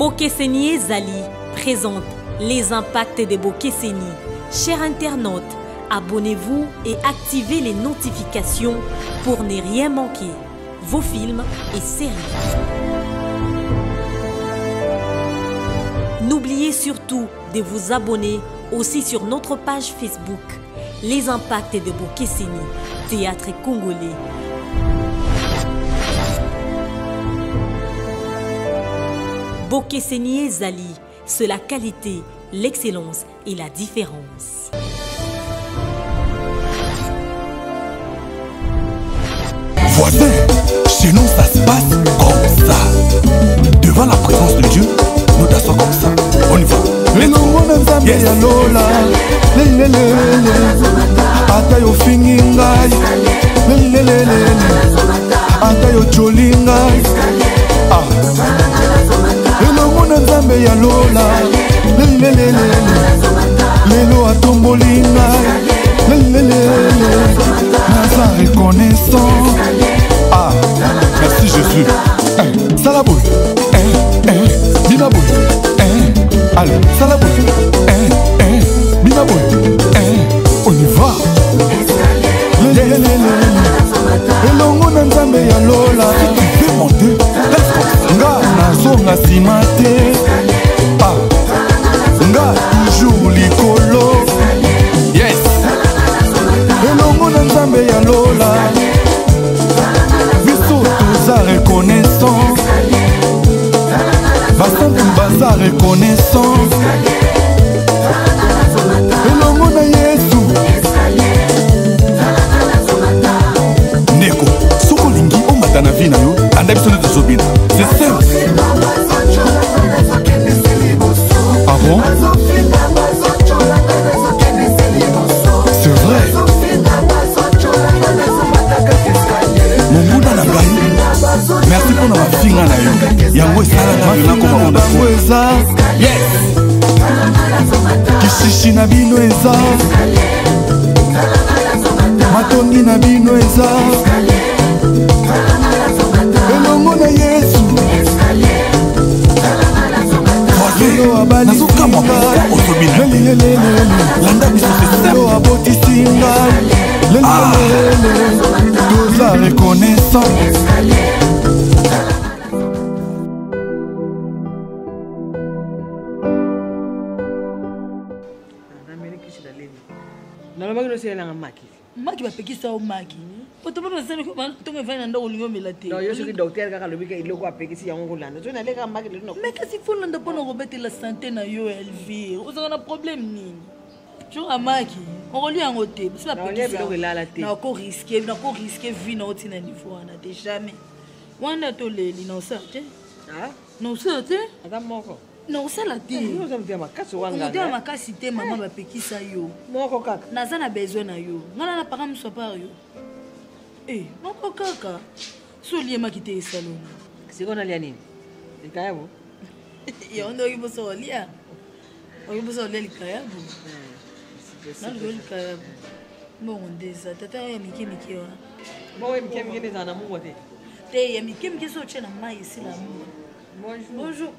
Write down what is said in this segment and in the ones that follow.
Bokeseni Zali présente les impacts de Bokeseni. Chers internautes, abonnez-vous et activez les notifications pour ne rien manquer. Vos films et séries. N'oubliez surtout de vous abonner aussi sur notre page Facebook, Les Impacts de Bokeseni, théâtre congolais. Bokeseni Zali, c'est la qualité, l'excellence et la différence. Voisin, chez nous ça se passe comme ça. Devant la présence de Dieu, nous dansons comme ça. On y va. Yes. Reconnaissant. Ah, merci Jésus. Salaboui. Binaboui. Allez, Salaboui. Binaboui. On y va. Elongo na nzambe ya lola. Tu peux monter. Nga nazonga simate. Ah, nga toujours likolo. Yes. Elongo na nzambe ya lola. Biso toza reconnaissant. Basantu baza reconnaissant. Elongo na Yesu. Neko, soko lingi omata na vi na yo, anda biso nde tozobina. C'est simple. Ah bon? C'est vrai. Monguna na ngai. Merci pour na finga na yo. Yango esala na koma bango eza. Yes. Kishishi na bino eza. Matongi na bino eza. Elongo na Yesu. Nazoka mwa osobina. Landa biso sesemo abotisinga. Toza reconnaissant. Maki bapekisa o maki. Otomona sana ko tonga vana ndo olingo melate. Non, yo soki docteur kaka lobika iloko apekisi yango kolanda. So na leka maki le no. Mais kasi fona ndo pona robete la santé na yo Elvire. Oza na problème nini? Jo amaki. On relu yango te. C'est pas pekisa. Na ko risquer vie na otina niveau na de jamais. Wanda to leli na osate. Ah? Na osate? Ata moko. Non, ça la tête. Nous sommes bien makasi wanga. Nous sommes makasi te maman ba pekisa yo. Moko kaka. Naza na besoin na yo. Ngana na parent so par yo. Eh, moko kaka. So lié makite salon. Siko na lia nini? Likayabu. Yo ndo yibo so lia. Oyibo so lia likayabu. Na ndo likayabu. Bon ndeza tata ya miki wa. Bon miki ndeza na mungu te. Te ya miki so chena mai ici la mungu. Bonjour. Bonjour.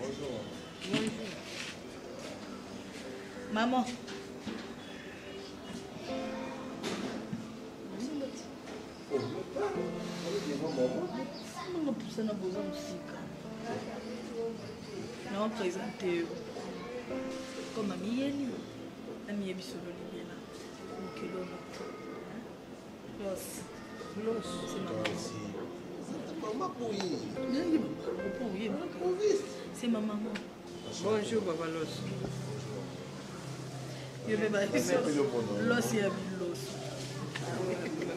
Bonjour. Maman. Non, présentez comme ami Yeli. Ami Ebisolo Libela. C'est ma maman. Bonjour, Papa Los. Je vais pas dire Los et Los.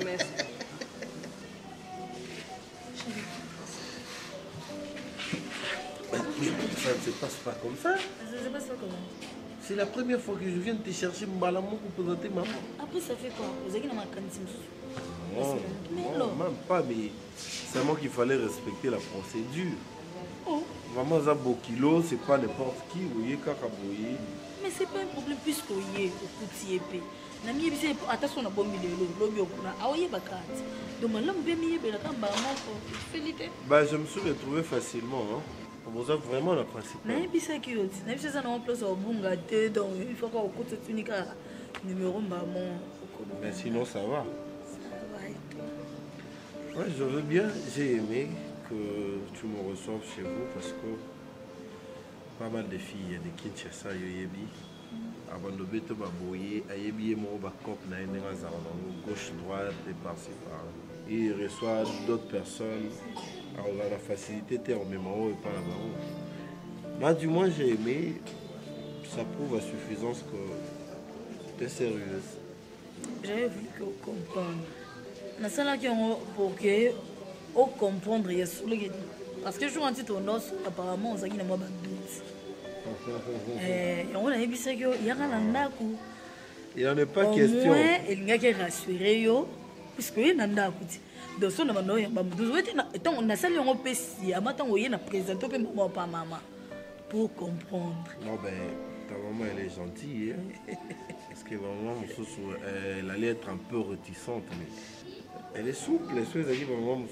Merci. Ça ne se passe pas comme ça. Ça se passe pas comment? C'est la première fois que je viens te chercher Mbalamou pour présenter maman. Après, ça fait quoi? Vous avez ma cantine. Non, même pas, mais c'est moi qu'il fallait respecter la procédure. Oh. Maman Zabokilo, c'est pas n'importe qui, vous voyez, Kakaboye. Mais c'est pas un problème puisque y est au petit épée. Na mi bise attention na bombi lelo lobi okuna aoye bakati. Donc là me mi yebela kamba moko félité. Bah je me suis retrouvé facilement hein. Pour ça vraiment la principale. Na bise ki yoti. Na bise ça na place au bunga te donc il faut qu'on coûte tunika numéro maman. Mais sinon ça va. Ça va et toi. Ouais, je veux bien, j'ai aimé que tu me reçoives chez vous parce que pas mal de filles de Kinshasa yoyebi. Avant de bête baboyer, ayebi mo ba cop na enenga za gauche droite et par-ci par. Il reçoit d'autres personnes. Alors la facilité était en mémoire et pas là-bas. Moi du moins j'ai aimé. Ça prouve à suffisance que tu es sérieuse. J'avais voulu que vous compreniez. Dans ce là pour que vous compreniez parce que je suis en titre apparemment on a moi doute. On a dit que il y a un il n'en est pas question. Au moins, il y a qui rassurer yo puisque il y a un donc on a demandé on a sali on peut si amatant on y a présenté peu maman pas maman pour comprendre. Non ben ta maman elle est gentille hein? Parce que maman elle allait être un peu réticente mais elle est souple, les choses dit maman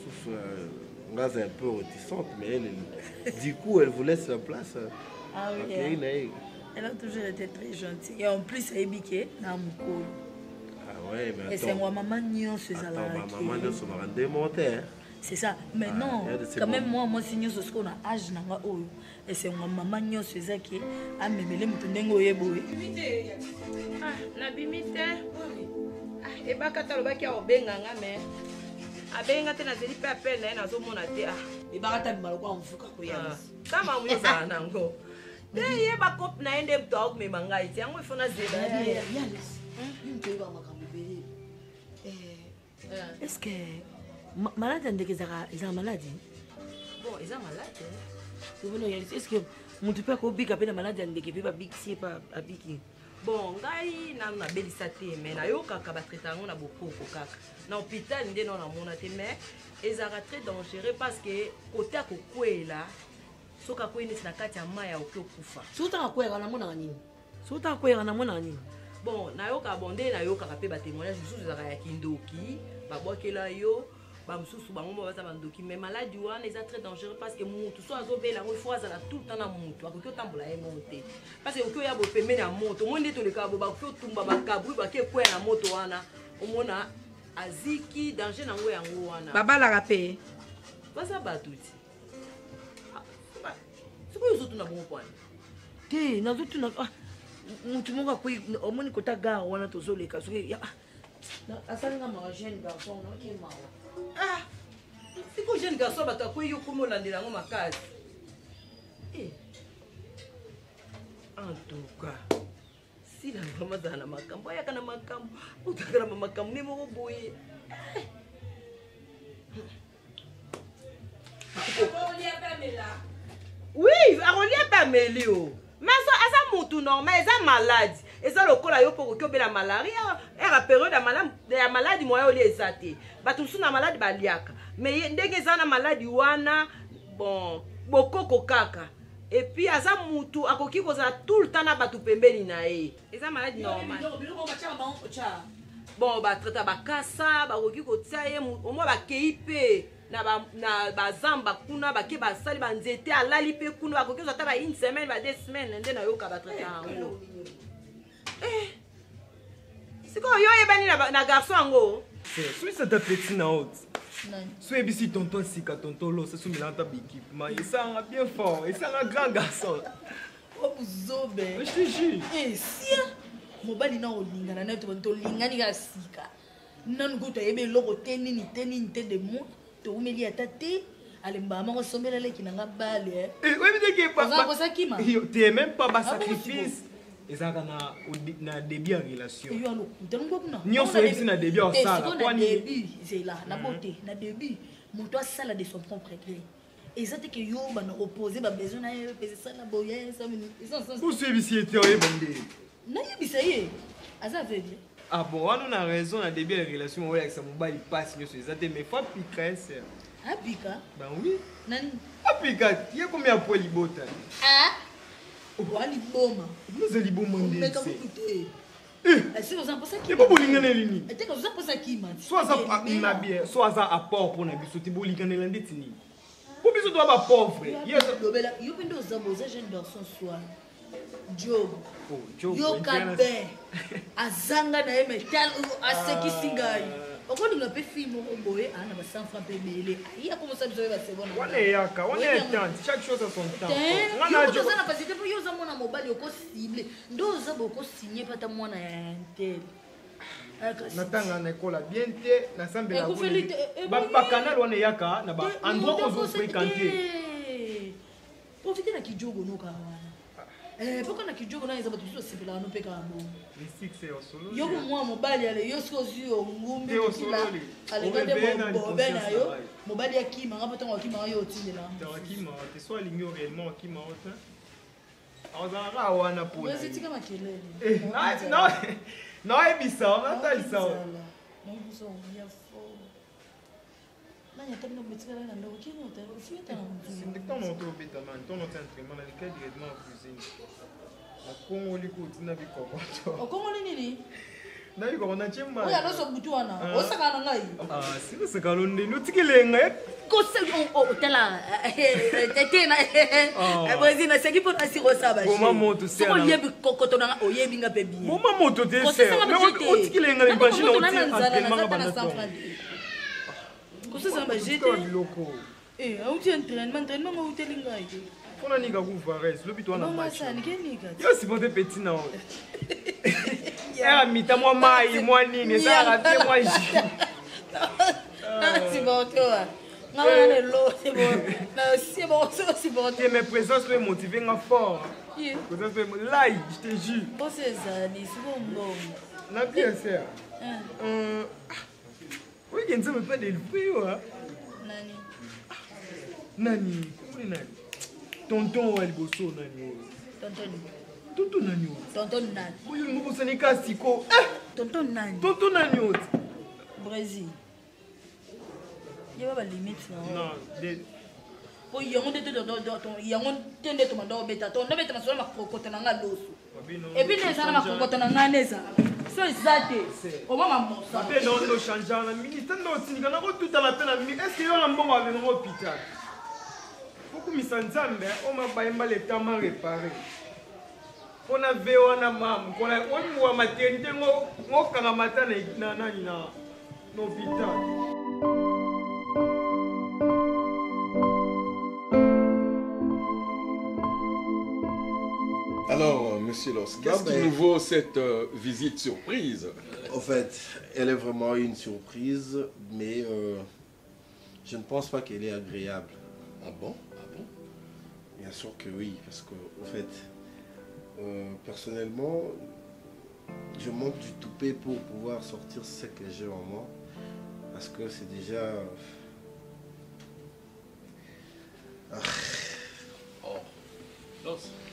est un peu réticente mais elle du coup elle vous laisse la place. Ah oui. Okay, elle a toujours été très gentille et en plus elle biqué dans mon col. Ah ouais mais attends. Et c'est moi maman nion ce ça là. Maman ne se rend démonté. C'est ça. Mais non, quand même moi signons ce qu'on a âge nanga oyo. Et c'est moi maman nion ce ça qui a memele mutundengo yeboé. Ah, na bimite. Ah, et ba kataloba ki obenganga mais abenga tena zeli pe appel na nazomona te ah. Et ba kata mbalo kwa mfuka ko ya. Kama mwiza nango. Ye ba kop na ende dog me manga iti yango ifona zela. Est-ce que malade ndeke za maladie? Bon, ils ont malade. Est-ce que mon tu peux ko bika pe na malade ndeke pe ba big si pa abiki? Bon, ngai na belisa te mais na yo kaka ba traiter ngo na bokoko kaka. Na hôpital ndé non na mona te mais ezaka très dangereux parce que côté ko kwela soka ko ine na kati ya maya okufa. Suta ko kwela na mona nini? Suta ko kwela na mona nini? Bon, na yo ka bonde na yo kaka pe ba témoignage mususu ezaka ya kindoki, ba bokela yo, ba mususu bango mo baza bandoki mais maladie wana eza très dangereux parce que mutu so azobela ngo faut azala tout le temps na mutu akoki otambola ye monte. Parce que okoki ya bo pembeni ya moto, mo nde to leka bo ba ko tumba ba kabri ba ke kwela na moto wana. Omona aziki danger nango yango wana. Baba la rapé. Basa batuti. C'est quoi les autres na bon point? Té, na autres na mutu monga ko omoni kota gare wana tozoleka so ya. Asalinga ma jeune garçon na ki mawa. Ah. C'est quoi jeune garçon ba ta ko yo ko molandela ngo makasi. Eh. En tout cas, si la maman dans ma cambo ya kana makambo, utakana makambo ni mo boye. Oui, Arolia Pamélio. Mais ça mutu normal, ça malade. Et ça le cola yo pour que la malaria, la période de la maladie moi yo les até. Ba tout na malade ba liaka. Mais ndenge za na maladie wana bon, bokoko kaka. Et puis aza mutu akoki koza tout le temps na batu pembeni na ye. Et ça maladie normal. Bon ba traiter ba kasa, ba koki ko tia ye au moins ba keipe. Na ba zamba kuna ba ke ba sali ba nzete alali pe kuna ba koki zata ba une semaine ba 2 semaines ndé na yo ka ba traiter ango. Eh. C'est quoi yo yebani na garçon ango? C'est ça ta petite na haute. Soit ici tonton Sika tonton Lo, c'est sous Milanta Biki. Mais il s'en bien fort, il s'en un grand garçon. Oh zobe. Je te jure. Eh si mobali na olingana na to lingani ga Sika. Nan go to yebe loko tenini te de mo to umeli atate alemba mama sombela leki na ngabale. Eh oui mais que pas. Ça qui m'a. Tu es même pas bas sacrifice. Et ça na début en relation. Yo alo kutango kuna. Nyo so ici na début en ça. Quoi ni début, c'est là na beauté, na début, mon toi sala de son propre gré. Et ça que yo ba na opposer ba besoin na pese ça na boye ça mais pour suivre ici était bande. Na yebisa ye. Asa veut dire. Ah bon, on a raison na début en relation avec ça mobile passe nyo so ça mais faut piquer ça. Ah pika? Ben oui. Nani? Ah pika, il y a combien de poids libota? Ah. waliboma nazali bomameka kokute esi ozaposa kima bolinganela nini eteka ozaposa kima so na bien so aza apport mpona biso te bolinganela ndeti nini po biso toa bapauvre lobela yo mpe nde ozamba oza jeune garçon soir job yoka be azanga na ye metal asekisi ngai okolinga mpe fille moko boye ana ba 100 francs mpe ebele iya komosa biso oyo basebona wana eyaka wana etante chaque chose à son temps yo oza na pasite mpo yo oza mwana mobali okosible nde oza bokosigne pata mwana ya intel natanga na ekola bien te nasambela bakanal wana eyaka na baendroit ozofréquente profite na kijogo noka wana pourquoi na kijogo na eza bato biso osepelaka no mpe kaka bongo yo mwa mobali ale yo soki ozwi yo ngumbi okila alinga nde bobe na yo mobali akimanga mpo ntango akimanga yo otindelaka te so alingi yo réellement akima o te ozalaka wana poetika makelele naoyebisa natalisa ntango tobeta mani ntango ti entraînement nalika directement en cuisine nakongoli kotina bikokoto okongoli nini na bikoko natie mani oyo aloso butu wana osakana na ngai sikosaka londeni otikilenga tala tetena bozina seki mpo nasi kosaba oyebi kokoto nanga oyebi nga mpe bien boma moto te otikilenga imagine otientraînement bandatongo kosasana bajete auti entraînement ngo uteli ngai mpona nika kuvares lobi to wana yo sipote peti na oyo era mita mwa mai mwa nini ezalaka te mwa ji sibotoa mais présence peut motiver nga fort présence peut là je te jure bosse ezali sibombo na bien sûr oui qui ne me pas de le nani nani nani tonton wa liboso nani tonton nani tonton nani oyo ngobosani ka siko tonton nani oti Brésil yeba ba limite non po yango nde tomanda obeta to ndobeta masola makokota na nga loso epi nde eza na makokota na nga neza so eza te omama mosa mpe no changear na ministre nde otindika nakotutana mpe na mi estce yo na mbongo avenanga hôpital okumisa nzambe oma bayemba leta ma réparé mpona ve wana mamu mpona omuwa maternité ngokanga mata na nani na hôpital. Alors, monsieur Los, qu'est-ce qui nous vaut cette visite surprise? En fait, elle est vraiment une surprise, mais je ne pense pas qu'elle est agréable. Ah bon? Ah bon? Bien sûr que oui, parce que, en fait, personnellement, je manque du toupet pour pouvoir sortir ce que j'ai en moi, parce que c'est déjà...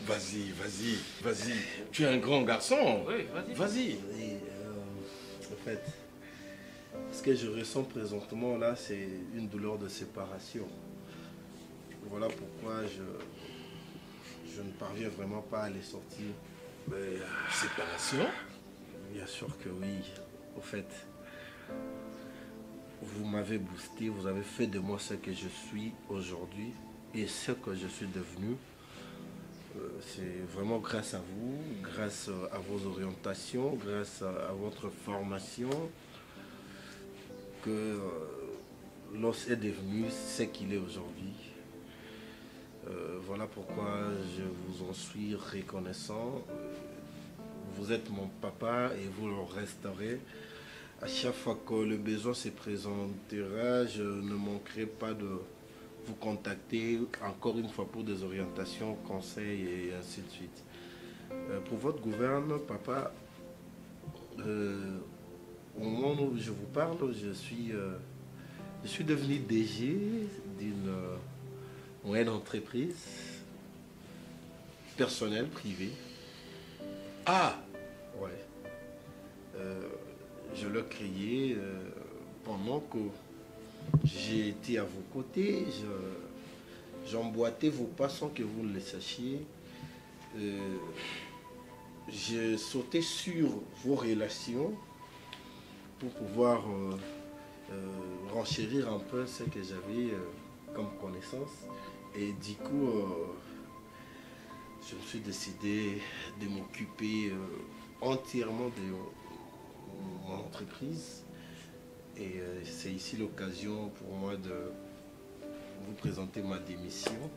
Vas-y, vas-y, vas-y. Tu es un grand garçon. Oui, vas-y. En fait, ce que je ressens présentement là, c'est une douleur de séparation. Voilà pourquoi je ne parviens vraiment pas à les sortir. Mais séparation? Bien sûr que oui. En fait, vous m'avez boosté, vous avez fait de moi ce que je suis aujourd'hui et ce que je suis devenu. C'est vraiment grâce à vous, grâce à vos orientations, grâce à votre formation que l'os est devenu ce qu'il est aujourd'hui. Voilà pourquoi je vous en suis reconnaissant. Vous êtes mon papa et vous le resterez. À chaque fois que le besoin se présentera, je ne manquerai pas de vous contacter encore une fois pour des orientations, conseils et ainsi de suite. Pour votre gouverne, papa, au moment où je vous parle, je suis devenu DG d'une moyenne entreprise personnelle, privée. Ah! Ouais. Je l'ai créé pendant que j'ai été à vos côtés, j'emboîtais vos pas sans que vous ne le sachiez. j'ai sauté sur vos relations pour pouvoir renchérir un peu ce que j'avais comme connaissance. Et du coup, je me suis décidé de m'occuper entièrement de mon entreprise. Et c'est ici l'occasion pour moi de vous présenter ma démission.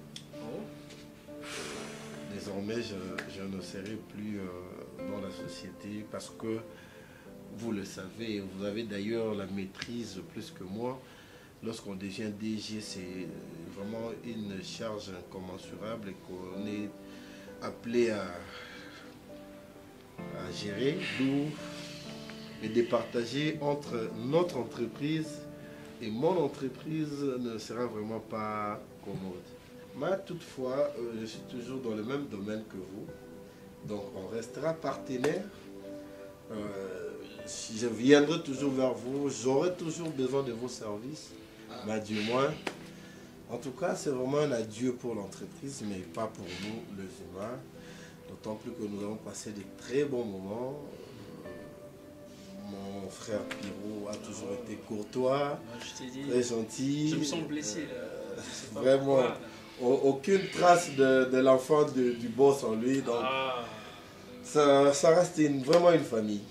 Désormais, je ne serai plus dans la société parce que vous le savez, vous avez d'ailleurs la maîtrise plus que moi. Lorsqu'on devient DG, c'est vraiment une charge incommensurable et qu'on est appelé à gérer, d'où et de partager entre notre entreprise et mon entreprise ne sera vraiment pas commode. Mais toutefois, je suis toujours dans le même domaine que vous, donc on restera partenaire. Si je viendrai toujours vers vous, j'aurai toujours besoin de vos services, mais du moins, en tout cas, c'est vraiment un adieu pour l'entreprise, mais pas pour nous, les humains, d'autant plus que nous avons passé de très bons moments. Mon frère Pierrot a toujours été courtois, très gentil. Je me sens blessé. Vraiment, aucune trace de l'enfant du boss en lui. Donc, ça reste vraiment une famille.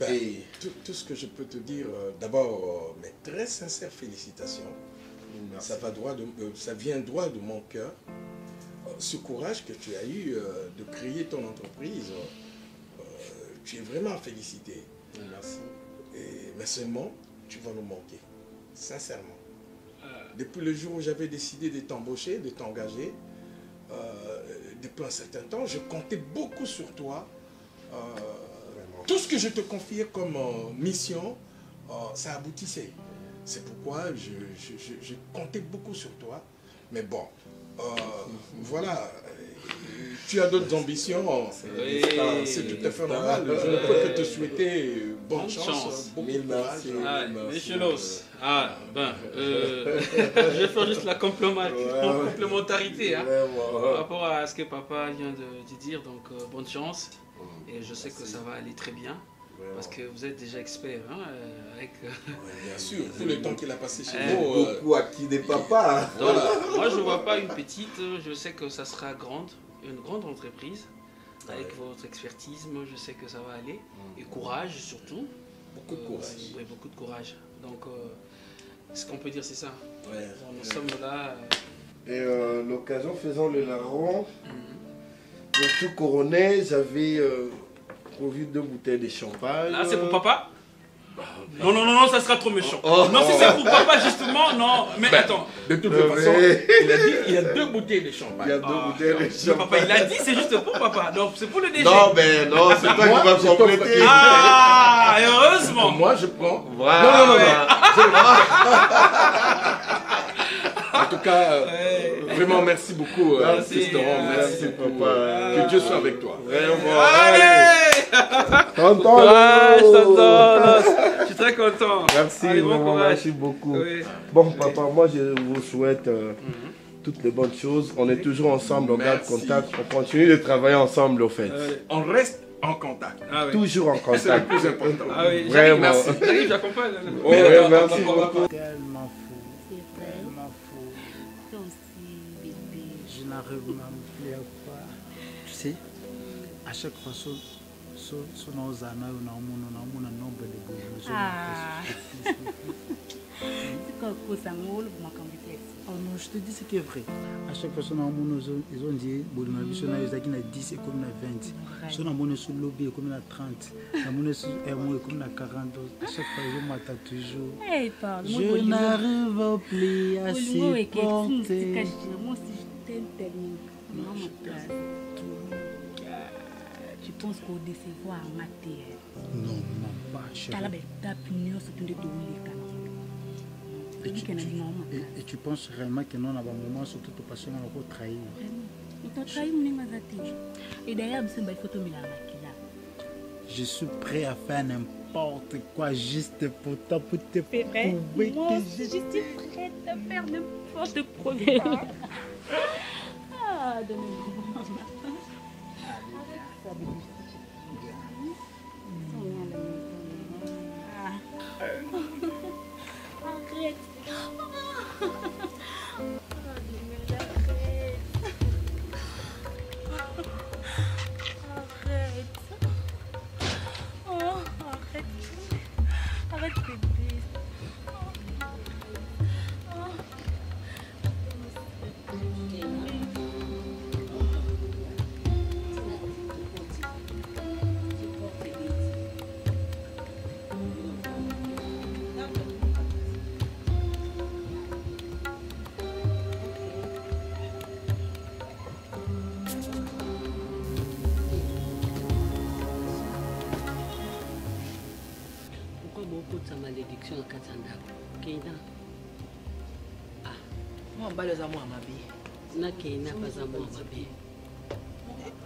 Et tout ce que je peux te dire, d'abord, mes très sincères félicitations. Ça vient droit de mon cœur. Ce courage que tu as eu de créer ton entreprise, tu es vraiment félicité. Merci. Mais seulement, tu vas nous manquer, sincèrement. Depuis le jour où j'avais décidé de t'embaucher, de t'engager, depuis un certain temps, je comptais beaucoup sur toi. Tout ce que je te confiais comme mission, ça aboutissait. C'est pourquoi je comptais beaucoup sur toi. Mais bon, voilà. Tu as d'autres ambitions, c'est tout à fait normal. Je ne peux que te souhaiter bonne chance. Mille merci. Je vais faire juste la complémentarité par rapport à ce que papa vient de dire. Donc, bonne chance. Et je sais que ça va aller très bien. Parce que vous êtes déjà expert avec... bien sûr, tout le temps qu'il a passé chez nous. Beaucoup acquis des papas. Voilà. Moi, je ne vois pas une petite. Je sais que ça sera une grande entreprise. Avec votre expertise, je sais que ça va aller. Et courage surtout. Beaucoup de courage. Oui, beaucoup de courage. Donc, ce qu'on peut dire, c'est ça. Nous sommes là. Et l'occasion faisant le larron, pour tout couronner, j'avais prévu 2 bouteilles de champagne. Là, c'est pour papa? Non, ça sera trop méchant. Non, si c'est pour papa, justement, non. Mais attends. De toute façon, il a dit il y a 2 bouteilles de champagne. Il y a 2 bouteilles de champagne. Papa, il a dit c'est juste pour papa. Donc, c'est pour le DG. Non, mais non, c'est toi qui vas compléter. Ah, heureusement. Moi, je prends. Voilà. Non. En tout cas, vraiment, merci beaucoup, Fiston. Merci, papa. Que Dieu soit avec toi. Vraiment. Allez, tonton. Je suis très content. Merci, allez, bon courage. Merci beaucoup. Oui. Bon, papa, moi, je vous souhaite toutes les bonnes choses. On est toujours ensemble, on garde contact. On continue de travailler ensemble, au fait. On reste en contact. Toujours en contact. C'est le plus important. Vraiment. Merci. J'accompagne. Merci beaucoup. Tellement fou. Tellement fou. Toi aussi, bébé. Je n'arrive même plus à croire. Tu sais, à chaque fois, on a un nombre de beaux. Oh non, je te dis ce qui est vrai. À chaque fois, ils ont dit que 10 et comme 20. Si on a mon sous lobby comme 30, on a mon sous RMO comme 40. À chaque fois, ils m'attendent toujours. Je n'arrive plus à supporter. Tu penses qu'on décevoir en matière? Non, pas chérie. Et tu penses réellement que non, à un moment, surtout parce qu'on a trahi? Et d'ailleurs, je suis prêt à faire n'importe quoi juste pour toi, pour te prouver que je suis prête à faire n'importe quoi. Ah, donnez-moi. okota malédiction na kati ya ndako kenda mobali oza mwa mabe nakenda baza mwa mabe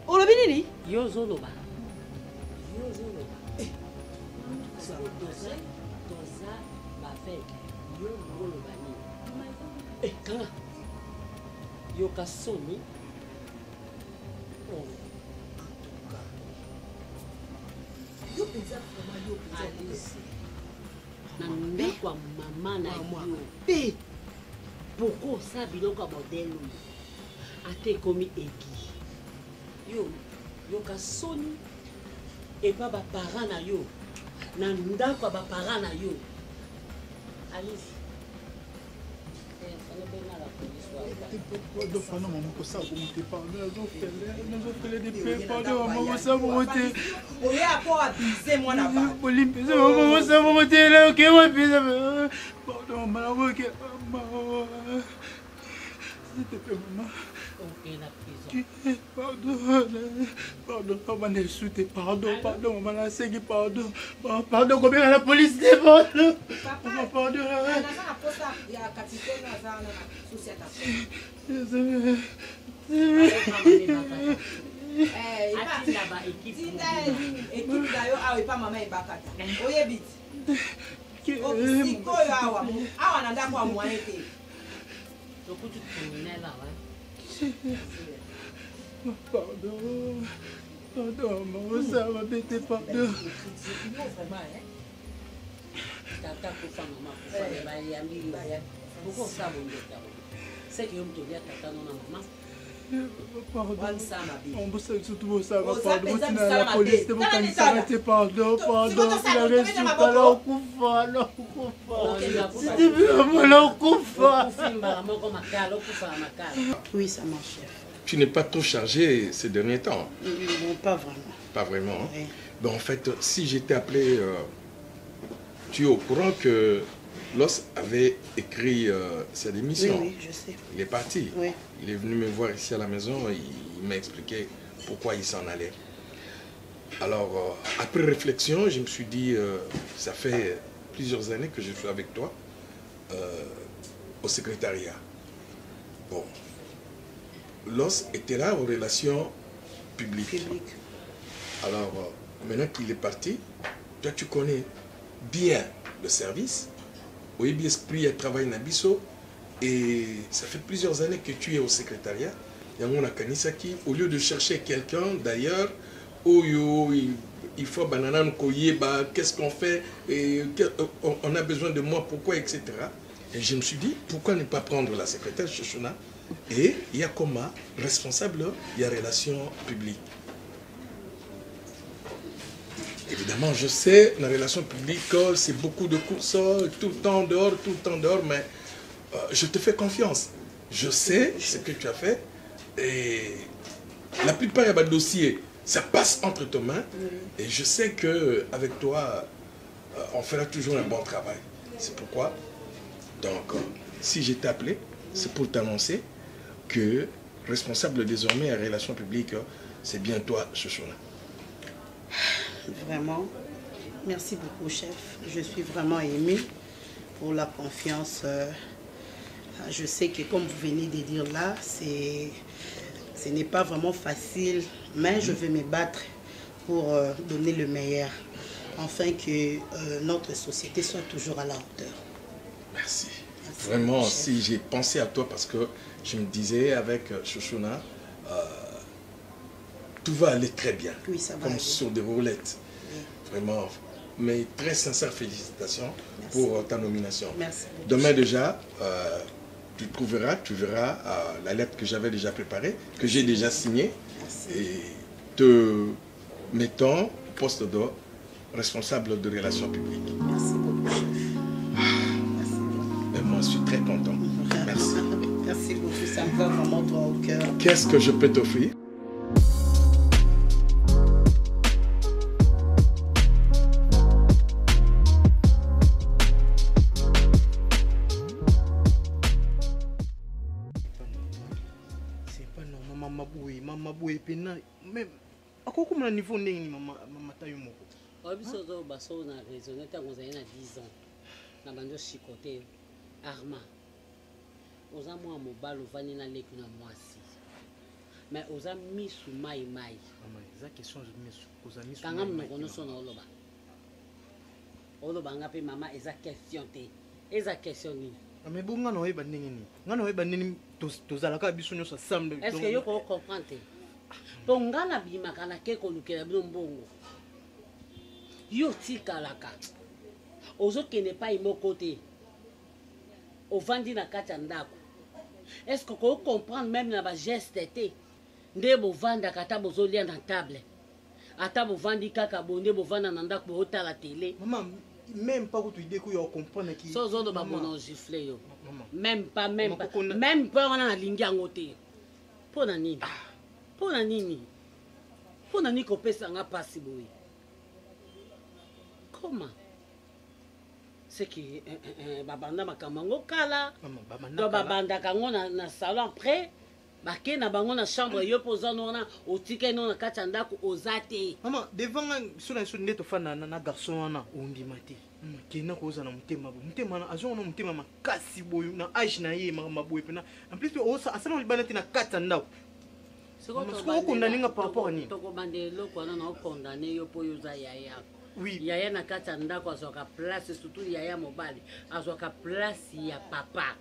olobi nini yo ozoloba toza baveke yo oloba nini kanga yoka soni yo penza vraiment yo penza na ndako ya mama na yo mpe pourquoi osala biloko ya modele oyo ate ekomi egi yo yoka soni epa baparent na yo na ndako ya baparent na yo alisi Pardon, maman, la ségue, pardon, combien à la police pardon. Pardon. Pardon, maman, ça va bêter, pardon. Oui, ça marche. Tu n'es pas trop chargé ces derniers temps? Non, pas vraiment. Pas vraiment. Oui. Ben, en fait, si j'étais appelé, tu es au courant que Los avait écrit sa démission. Oui, je sais. Il est parti. Oui. Il est venu me voir ici à la maison et il m'a expliqué pourquoi il s'en allait. Alors, après réflexion, je me suis dit, ça fait plusieurs années que je suis avec toi au secrétariat. Bon. Los était là aux relations publiques. Alors, maintenant qu'il est parti, toi tu connais bien le service. Oyebi Esprit a travaillé dans Bisso et ça fait plusieurs années que tu es au secrétariat. Yangona Kanisaki, au lieu de chercher quelqu'un d'ailleurs, il faut banana qu'est-ce qu'on fait, et on a besoin de moi, pourquoi, etc. Et je me suis dit, pourquoi ne pas prendre la secrétaire Shoshona et il y a comme responsable, il y a relations publiques. Évidemment, je sais, la relation publique, c'est beaucoup de courses, tout le temps dehors, mais je te fais confiance. Je sais ce que tu as fait et la plupart des dossiers, ça passe entre tes mains et je sais qu'avec toi, on fera toujours un bon travail. C'est pourquoi, donc, si j'ai appelé, c'est pour t'annoncer que responsable désormais à relations publiques, c'est bien toi, Shoshona. Vraiment, merci beaucoup, chef. Je suis vraiment émue pour la confiance. Je sais que comme vous venez de dire là, ce n'est pas vraiment facile, mais je vais me battre pour donner le meilleur, afin que notre société soit toujours à la hauteur. Merci. Vraiment, si j'ai pensé à toi parce que je me disais avec Shoshona, tout va aller très bien, oui, ça va comme aller. Sur des roulettes. Oui. Vraiment, mais très sincères félicitations pour ta nomination. Merci. Demain déjà, tu verras la lettre que j'avais déjà préparée, que j'ai déjà signée, et te mettons au poste de responsable de relations publiques. Merci beaucoup, chef. Et moi, je suis très content. Merci. Merci beaucoup, ça me va vraiment droit au cœur. Qu'est-ce que je peux t'offrir? Obisozo baso na raisonné tant qu'on a 10 ans. Na bando chicoté Arma. Oza moi mobile ovani na leki na mwasi. Mais oza misu mai. Maman, eza question je misu. Oza misu. Kanga mnokono sona oloba. Oloba ngape mama eza question te. Eza question ni. Mais bon ngano oyeba ndenge ni. Ngano oyeba ndenge tozalaka biso nyonso ensemble. Est-ce que yo ko comprendre? Pongana bimaka na ke kolukela bino mbongo. Yo tikalaka. Ozokende pa imoko te. Ovandi na kati ya ndako. Est-ce que vous comprenez même na ba geste te? Nde bovanda kata bozolia na table. Ata bovandi kaka bonde bovanda na ndako bota la télé. Maman, même pas que tu idée que yo comprendre qui. So zo do ba bono gifler yo. Même pas. Même pas on a lingi angote. Pona nini? Pona nini? Pona nini ko pesa nga pasi boy. Comment? C'est que babanda makamango kala do babanda kango na salon après bake na bango na chambre yo poza nona otike nona kati ndako ozate maman devant sur la sur neto fana na garçon wana ondimate kina koza na mutema bo mutema na azo na mutema makasi boyo na age na ye maboye pena en plus osa asana libanati na kati ndako c'est quoi condamner par rapport à ni to ko bande loko na condamner yo po yo za yaya. Oui. Yaya na kati ndako azoka place surtout yaya mobali azoka place ya papa.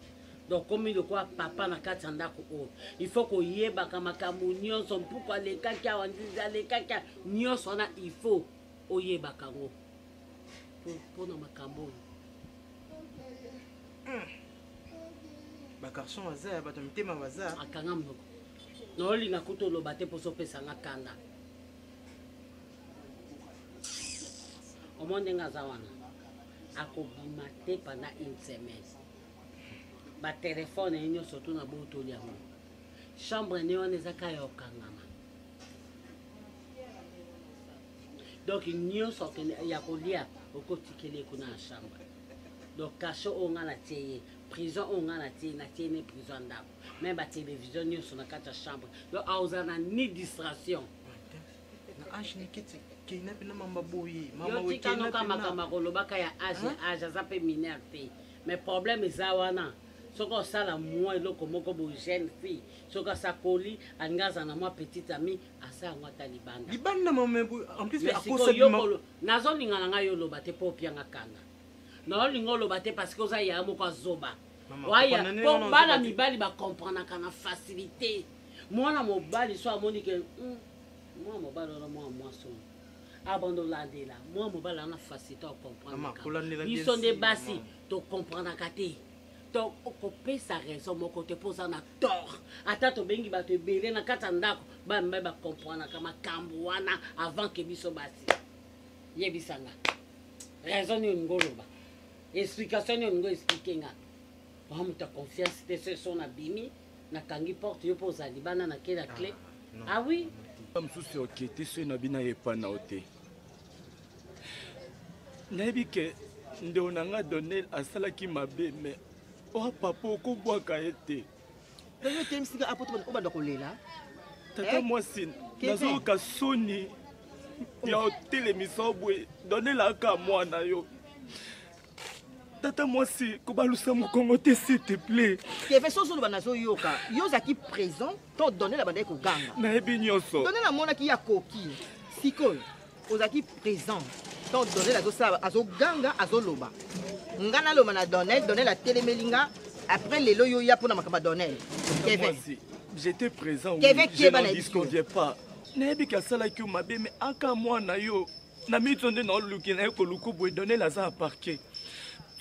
Donc comme il quoi papa na kati ndako o. Il faut ko yeba kama kamunyo son pourquoi les kaka wandiza les kaka nyonso na il faut oyeba kango. Pour na makambo. Ba garçon waza ba tomtema waza akanga moko. No linga kuto lo bate poso pesa nga kanda. Au monde ngazawana akobima te pendant une semaine ba téléphone enyo surtout na boto liamo chambre ne wana ezaka ya okangama donc nyo soke ya kolia okotikele kuna chambre donc cacho onga na tie prison onga na tie ne prison ndako même ba télévision nyo so na kata chambre donc auzana ni distraction na age ni kiti kina pena mama boyi mama we kina kama kolobaka ya age azape minerte mais problème ezawana soko sala moi eloko moko bo jeune fille soko sakoli angaza na moi petite amie asa ngwa libanda mama en plus à cause de nazo lingana nga yo loba te po pianga kanga na lingo loba te parce que oza ya moko azoba waya po bala mibali ba comprendre kana facilité mwana mobali so amoni ke moi mobali na moi so abandonner là moi mobali na facilité à comprendre ils sont des bassi to comprendre kate to okope sa raison mon côté posa na tort ata to bengi ba te belé na kata ndako ba mba ba comprendre kama kambuana avant que biso basi yebisanga raison ni ngoloba explication ni ngo expliquer nga ba muta confiance te ce son abimi na kangi porte yo posa libana na kela clé ah oui msusi okete so na bina yepa na ote nayebi ke ndeo na nga donner asalaki mabe mais o papa ko bwaka ete dayo temsika apoto obanda kolela tata mwasi nazo ka soni ya hôtel misobwe donner la ka mwana yo tata mwasi ko balusa mokongo te s'il te plaît keve soso lo banazo yoka yozaki présent to donner la banda ko ganga nayebi nyonso donner la mona ki ya koki sikoyo ozaki présent to donner la dosa azo ganga azo loba ngana lo mana donner la télémelinga après les loyo ya pour na makaba donner keve j'étais présent oui je ne discordais pas nayebi ka sala ki mabe mais aka mwana yo na mitonde na luki na ko luku boy donner la za parquet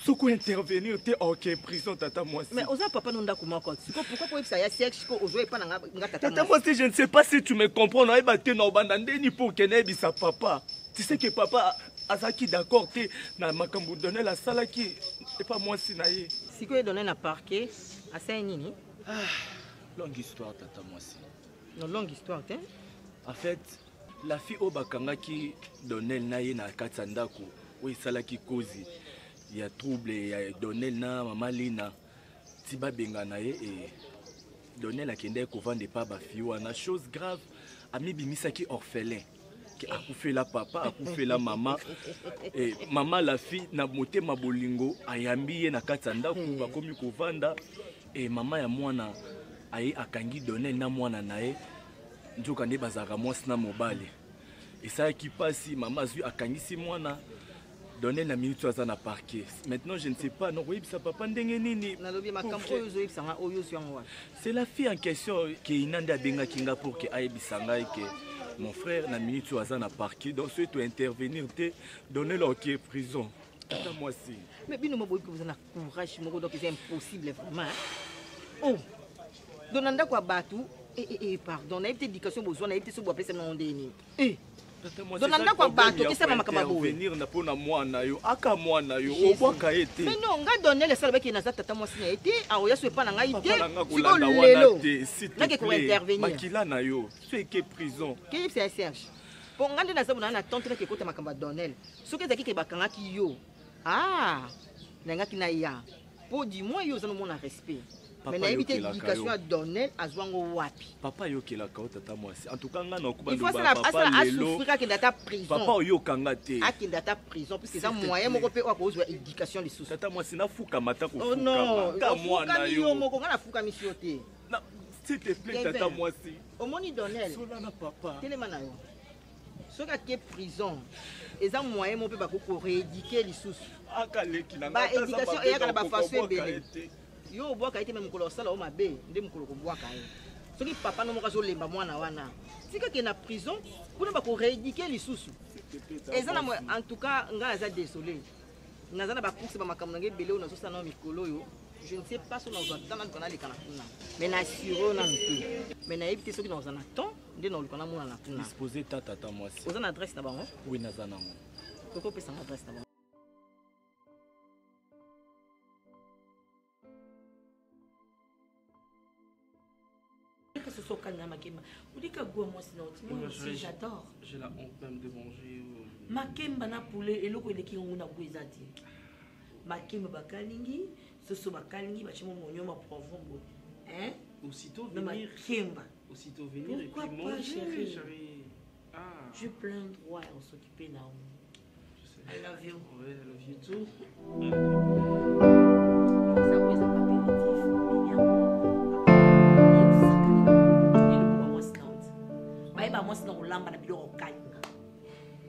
soko intervenir te ok prison tata moi mais oza papa nonda kuma ko pourquoi pour ça ya sexe ko ozo pa nga tata moi je ne sais pas si tu me comprends na ba te na banda ndeni pour que na bisa papa tu sais que papa azaki d'accord te na makambu donner la sala qui et pas moi si na ye siko donner na parquet à ça nini longue histoire tata moi si non longue histoire te en fait la fille au bakanga qui donner na ye na katandako oui sala qui cause il y a trouble il y a donner na mama Lina tiba benga na ye et donner la kende ko vendre pas ba fille wana chose grave ami bimisa ki orphelin akufela papa, akufela mama. Et maman la fille na moté ma bolingo ayambi ye na katanda ku bakomi kovanda et maman ya mwana aye akangi donner na mwana nae njoka ne bazaka mwasi na mobale. Et ça qui passe maman zui akangisi mwana donner na minute aza na parquet. Maintenant je ne sais pas non oui ça papa ndenge nini. C'est la fille en question qui inanda benga kinga pour que aibisanga et que mon frère na minute aza na parquet donc ceux tu intervenir te donner leur qui est prison. Attends moi si. Mais bino moboy que vous en a courage moko donc c'est impossible vraiment. Oh. Donanda kwa batu pardon, na éducation besoin na éducation pour appeler ça nom ndeni. Donanda kwa bato kisa mama kama bowe. Venir na pona mwana yo aka mwana yo obwaka ete. Mais non, nga donner le salbe ki na za tata mwasi na ete aoya so pa na nga ide. Siko lelo. Na ke ko intervenir. Makila na yo, c'est que prison. Qui c'est Serge? Pour nga na za na tante na ke kota makamba donel. Soki zaki ke bakanga ki yo. Ah, na nga ki na ya. Pour du moins yo za no mona respect. Mais na éviter l'éducation à donner à zwango wapi. Papa yo kela ka tata mwasi. En tout cas nga na kuba il faut ça papa lelo. Souffrir que data prison. Papa yo kanga te. A ki data prison parce que ça moyen moko pe ko zo éducation les sous. Tata mwasi na fuka mata ko fuka. Oh non, ka mwana yo. Moko nga na fuka misiote. Na s'il te plaît tata mwasi. Au moni donner. Sola na papa. Téléma yo. Soka ke prison. Eza moyen mo pe ba ko rééduquer les sous. Aka leki na ba éducation e ya kana ba façon ebele. Yo boaka ite même mukolo sala o mabe nde mukolo ko boaka ye soki papa no moka zo lemba mwana wana sika ke na prison pour ba ko rééduquer lisusu ezana en tout cas nga za désolé nazana ba course ba makambo ngé belé na zo sana mikolo yo je ne sais pas si on a dans le canal kana kuna mais na siro na mpi mais na éviter soki na zana temps nde na lukana mona na kuna disposer tata moi si ozana adresse na bango oui nazana mo koko pesa adresse na bango. J'adore. J'ai la honte même de manger. Makemba na poulet et loko eleki nguna gwezati. Makemba bakalingi, soso bakalingi bachimo monyo ma poivron bo. Hein? Aussitôt venir. Aussitôt venir et puis manger. Ah. J'ai plein de droits à s'occuper là. I love you. Ouais, I love you too. Moi c'est dans l'âme na biloko kanga.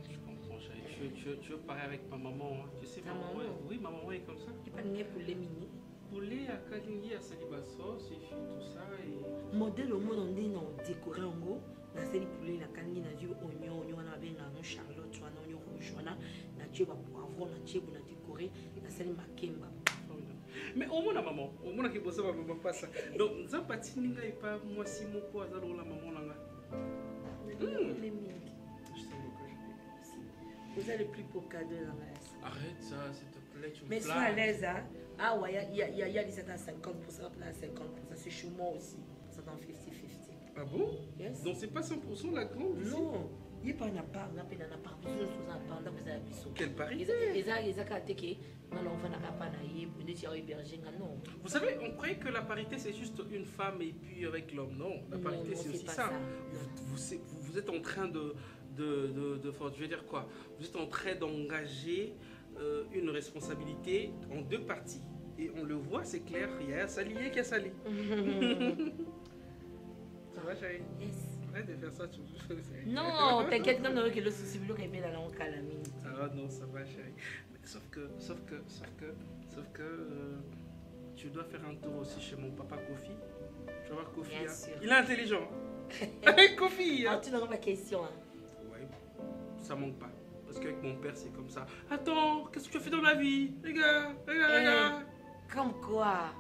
Je comprends chérie. Tu veux parler avec ma maman hein? Tu sais maman oui ma maman est comme ça. Tu pas nier poulet mini. Poulet à kalingi à salibaso, c'est tout ça et modèle au monde on dit non décorer en gros, na sali poulet la kalingi na du oignon na benga no charlotte wana oignon rouge wana na tu ba poivron na tu na décorer na sali makemba. Mais au moins la maman, au moins qui bosse maman pas ça. Donc ça patine ninga et pas moi si mon quoi ça la maman là. Vous avez le plus beau cadeau dans la laisse. Arrête ça, s'il te plaît, tu me mais sois à l'aise, hein. Ah ouais, il y a des 50%, là 50%, c'est chez moi aussi. Ça dans 50-50. Ah bon? Yes. Donc c'est pas 100% la grande ici? Non. Il n'y a pas un appart, on a pas un appart. Quel pari? Vous savez, on croyait que la parité c'est juste une femme et puis avec l'homme. Non, la parité c'est aussi ça. Vous êtes en train je veux dire quoi? Vous êtes en train d'engager une responsabilité en deux parties. Et on le voit, c'est clair, il y a un salier qui a sali. Ça va, chérie? Yes. Arrête de faire ça tout. Non, t'inquiète, non, que le souci, le rêve dans la calamine. Ah non, ça va, chérie. Sauf que tu dois faire un tour aussi chez mon papa Kofi. Tu vas voir Kofi. Hein? Il est intelligent. Kofi. Hein? Ah, tu n'auras pas question. Hein? Ouais, ça manque pas. Parce qu'avec mon père, c'est comme ça. Attends, qu'est-ce que tu as fait dans la vie? Regarde. Comme quoi?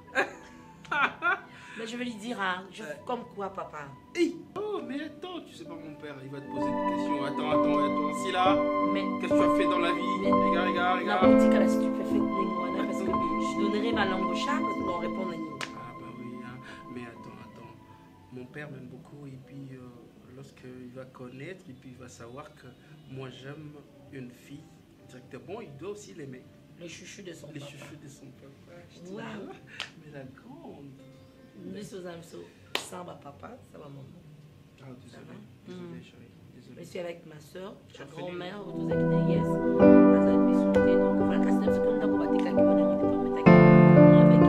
Mais je vais lui dire, hein, comme quoi, papa? Hey. Oh, mais attends, tu sais pas mon père, il va te poser des questions. Attends, si là. Mais qu'est-ce que tu as fait dans la vie? Regarde. La boutique à la stupéfaite, parce que je donnerai ma langue au chat parce qu'on répond à nous. Ah bah oui, hein. Mais attends. Mon père m'aime beaucoup et puis lorsqu'il va connaître et puis il va savoir que moi j'aime une fille directement, il doit aussi l'aimer. Les chouchous de son papa. Les chouchous de son papa. Wow. Mais la grande. Les choses sans ma papa, ça va maman. Ah, désolé, chérie. Désolé. Je suis avec ma soeur, ma grand-mère, tous avec des yes. Donc voilà, c'est ce qu'on a combattu quand on a avec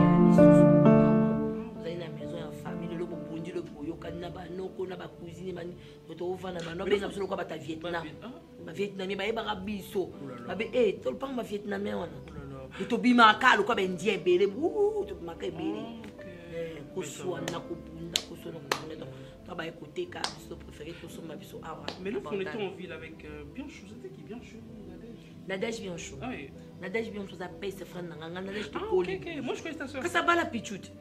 vous avez la maison en famille, le bondi, le boyo, kanaba, no, konaba, cousine, to vana, no, ben absolument quoi bata Vietnam. Ma Vietnamien, ba eba biso. Ba be tout le temps ma Vietnamien wana. Et to bima kalo quoi ben indien belé, to ma ka belé. Koswana ko bunda ko sono ko donc toi ba écouter ka biso préféré tout son ma biso awa. Mais nous on était en ville avec Bianchou, c'était qui Bianchou? Nadège Bianchou. Ah oui. Nadège Bianchou ça paye ses frères nanga Nadège to poli. OK, moi je connais ta sœur. Que ça va la Pichoute?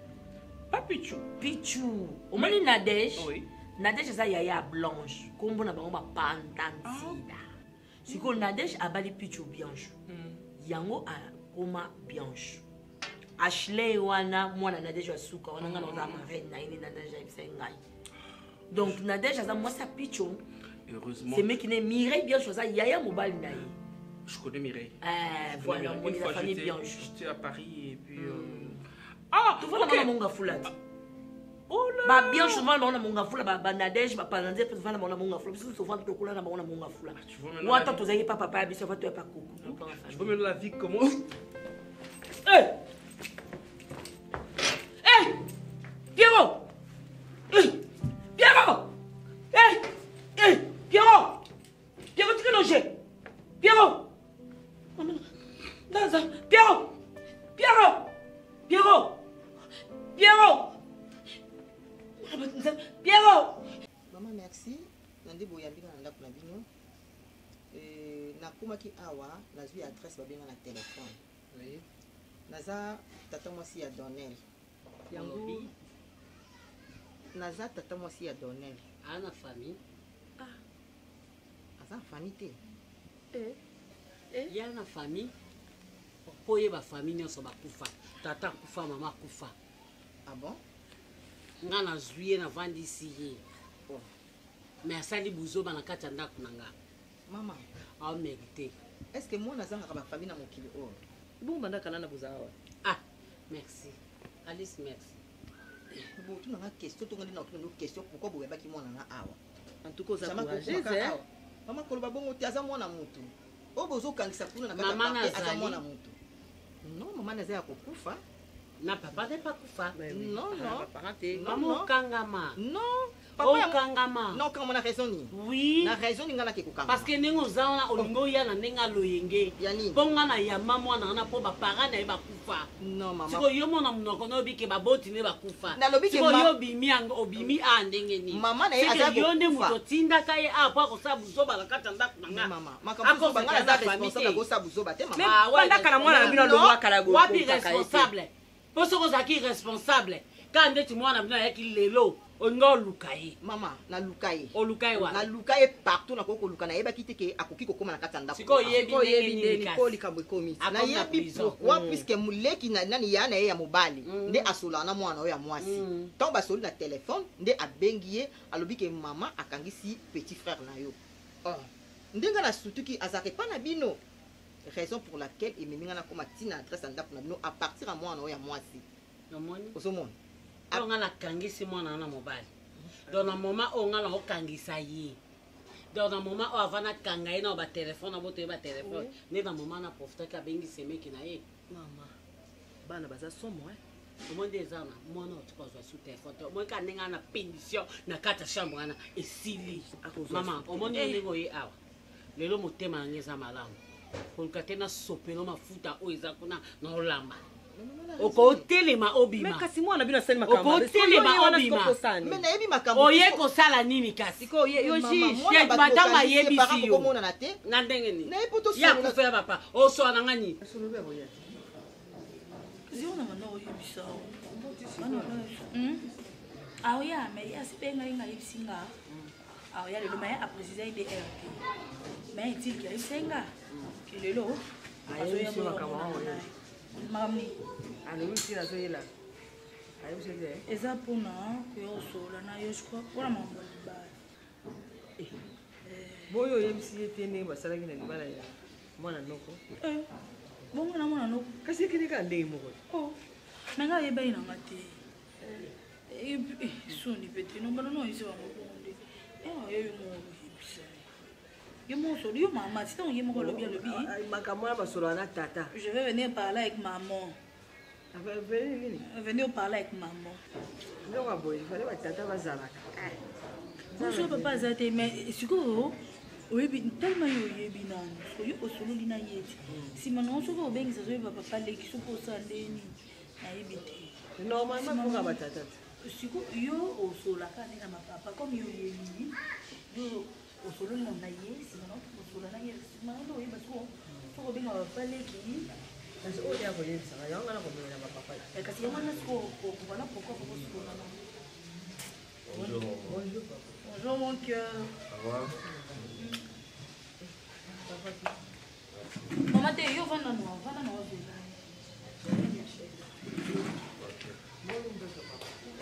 Pas Pichou. Pichou. Au moins Nadège. Oui. Nadège ça yaya blanche. Kombo na bango ba pantansida. Siko Nadège abali Pichou Bianchou. Yango a koma Bianchou. Ashley wana mwana Nadège asuka wana ngana za marraine na ini Nadège ibisengai. Donc Nadège ça moi ça Pichou. Heureusement. C'est mec qui n'est Mireille Bianchou ça yaya mobile naï. Je connais Mireille. Voilà, on est la famille Bianchou. J'étais à Paris et puis tu vois la monga foulade. Oh là. Ba Bianchou va na monga foulade ba Nadège ba pananze peut va na monga foulade parce que souvent to kula na monga foulade. Tu vois maintenant. Moi tant tu pas papa biso va toi pas coco. Je vois maintenant la vie comment. Pierrot! Pierrot! Pierrot! Pierrot, tu peux loger? Pierrot! Pierrot! Pierrot! Pierrot! Pierrot! Pierrot! Maman, merci. Nandi boyambi na ndako na bino. Nakumaki awa, nazwi adresse babenga na téléphone. Oui. Naza tata mwasi ya Donnel. Yango naza tata mwasi ya Donnel. Ana famille. Aza famille te. Ya na famille. Poye ba famille nyonso bakufa. Tata kufa, mama kufa. Ah bon? Nga na zuye na vandi siye. Mais asali buzo ba na kati ya ndako nanga. Mama, a mérité. Est-ce que moi naza ngaka ba famille na mokili o? Bon banda kana na buzawa. Ah, merci. Alice, merci. Bon, tu n'as question, tu n'as aucune question. Pourquoi vous n'avez pas moi na awa? En tout cas, ça m'a encouragé. Maman, quand on va tiaza moi na mutu. Oh, bozo kangisa kuna na kata tiaza moi na mutu. Non, maman naza ya kokufa. Na papa n'est pas kufa. Non, non. Maman kangama. Non. Papa kangama. Non, quand on a raison ni. Oui. Na raison ni ngana ke kokanga. Parce que nengo zaona olingo ya na nenga loyenge. Yani. Ponga na ya mama na po ba parents na ba kufa. Non, maman. Siko yo mona mnoko no bi ke ba boti ne ba kufa. Na lobi ke siko yo bimi ang obimi a ndenge ni. Mama na ya aza yo nde muto tinda kai a pa ko sabu zoba la kata ndako nanga. Mama. Makambo banga za responsable ko sabu zoba te mama. Ah ouais. Ndaka na mwana na bino lo wakala go. Wapi responsable? Poso ko zaki responsable. Quand ndeti mwana bino ya ki lelo. Ongo lukai. Mama, na lukai. O lukai wa. Na lukai partout na koko luka na yeba kiteke akoki kokoma na katanda. Siko yebi ko likambo komi. Na yebi pourquoi puisque muleki na nani ya na ya mobali. Nde asola na mwana ya mwasi. Tant ba soli na téléphone, nde abengiye alobi ke mama akangisi petit frère na yo. Oh. Ndenga na sutuki azake pa na bino. Raison pour laquelle ememinga na koma tina adresse ndako na bino à partir à mwana ya mwasi. Nomoni. Osomona. On a la kangisi mwana na mobile. Dans un moment on a la kangisa yi. Dans un moment on a na kangai na ba téléphone na boto ba téléphone. Ne dans moment na profiter ka bengi seme ki na ye. Mama. Bana baza somo Au moins des ans mwana tu ko zo sous téléphone. Moi ka ninga na pénition na kata chambre na esili. Mama, au moins ni ngo ye awa. Lelo motema ngeza malamu. Kolkatena sopelo mafuta o ezakuna na olamba. Oko telema obima. Mais kasi mwana bino sali makambo. Oko telema obima. Mais na yebi makambo. Oye ko sala nini kasi? Ko yo ji. Ya batanga yebi si yo. Na ndenge ni. Na epoto ya ko faire papa. O so na ngani. Ziona mano yebisa. Ah oui, mais il y a ces benga inga yebsinga. Ah oui, le mais a précisé des RP. Mais il dit qu'il y a yebsinga. Que le lo. Ayo yebisa makambo. Mamni. Ano wisi na zoyela. Ayo wisi. Eza pona ko sola na yo shko pona mambo ba. Boyo yebisi tene basala kina libala ya. Mwana noko. Bongo na mwana noko. Kasi kini ka ndenge moko. Oh. Nanga yeba ina ngate. Soni pete no bana no isi wa mkonde. Yo mo yebisa. Yo maman, si on y est le bien le billet. Je vais venir parler avec maman. Venez parler avec maman. Bonjour papa Zate, mais c'est quoi? Oui, tellement yebi non. Soyo osolo lina yeti. Si maintenant on va bien ça va papa les qui sont pour ça ndeni. Na yebite. Normalement pour batata. Si quoi yo osola kana na papa comme yo yebi. Yo osolo na naye, si maintenant osolo na yeti. Si maintenant oui parce que on va bien papa les qui. Parce que on est à voler ça. Ya on a combien na papa. Et kasi on a ce voilà pourquoi vous osolo na. Bonjour. Bonjour. Bonjour mon cœur. Ça va? Maman, tu es où? Va non.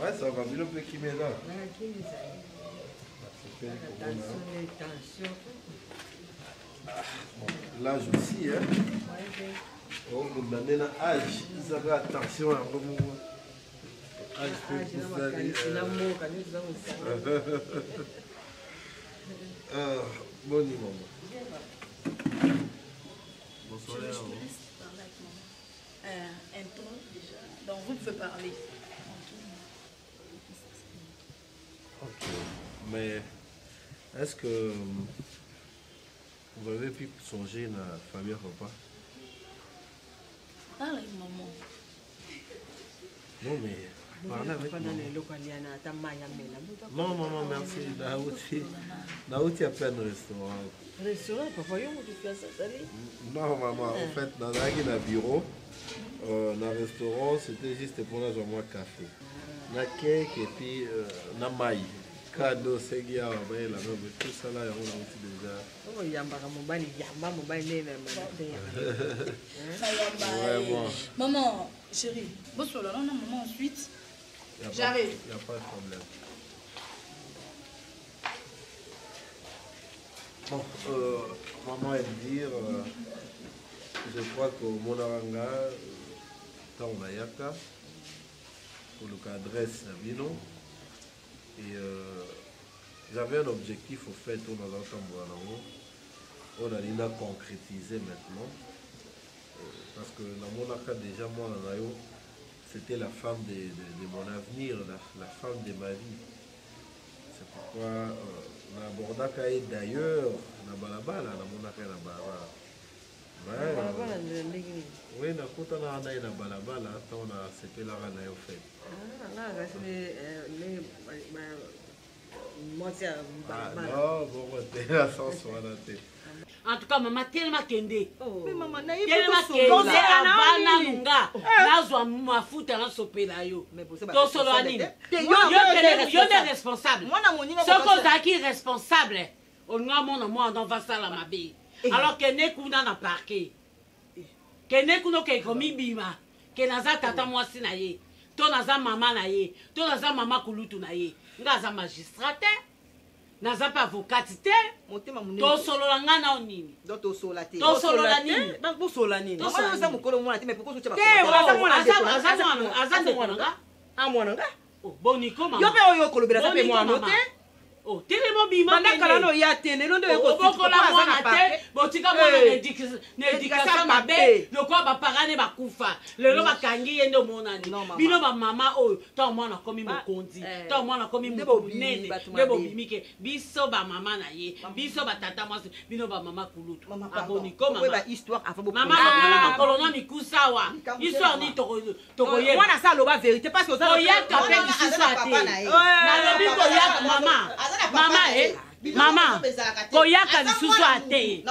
Ouais, ça va bien le peu qui m'est là. L'âge aussi, hein? Oh, vous donnez l'âge. Ils avaient attention à vous. Bon niveau. Bonsoir. Un ton déjà. Donc vous pouvez parler. Ok. Mais est-ce que vous avez pu songer à la famille repas? Parlez maman. Non mais parlez avec maman. Non maman merci. Naouti a plein de restaurants. Restaurant, papa, yo tu fais ça, non maman, en fait dans un bureau, dans un restaurant, c'était juste pour nous moi café. Na cake et puis na maï. Cadeau Séguia, la même tout ça là, on a aussi déjà. Oh yamba mobile Vraiment. Maman, chérie, bonsoir là, non maman ensuite. J'arrive. Il n'y a pas de problème. Bon, maman elle dire, je crois que mon aranga, tant on a yaka, pour le cadresse Nabino, et j'avais un objectif au fait, on a concrétisé maintenant, parce que dans mon arca déjà moi c'était la femme de mon avenir, la femme de ma vie. C'est pourquoi on a abordé d'ailleurs, on a balabala, on a fait la balabala. Oui, on a fait la balabala, on a c'était la rana au fait. Non, bon, t'es là sans soi la tête. En tout cas, maman, tellement kende. Mais maman, tellement kende. Avana lunga. Nazwa mafuta na sopela yo. To solo anini. Yo de responsable. Soko zaki responsable. Onga mona moi on va ça la mabe. Alors que ne kuna na parquet. Que ne kuno ke komi bima. Que naza tata mwasi na ye. To naza mama na ye. To naza mama kulutu na ye. Ngaza magistrat. Naza pas avocat te to solo la ngana onini to solo te to solo la nini ba bo solo la nini mama za mukolo mwana te mais pourquoi tu vas mwana nga boniko mama yo pe oyo kolobela sa pe mwana te oh tellement bima banda kala no ya tele no nde ko bokola mwana te botika mwana n'éducation mabe lokwa ba parane ba kufa lelo bakangi yende monani bino ba mama oyo to mwana komi mokonzi to mwana komi nene lebo bimike biso ba mama na ye biso ba tata mwasi bino ba mama kulutu aboniko mama ba histoire afabo mama mama kolona mikusawa histoire ni toko ye mwana sa loba vérité parce que ça ya kapé lisusa te na lobi ko ya mama mama mama koyaka lisusu ate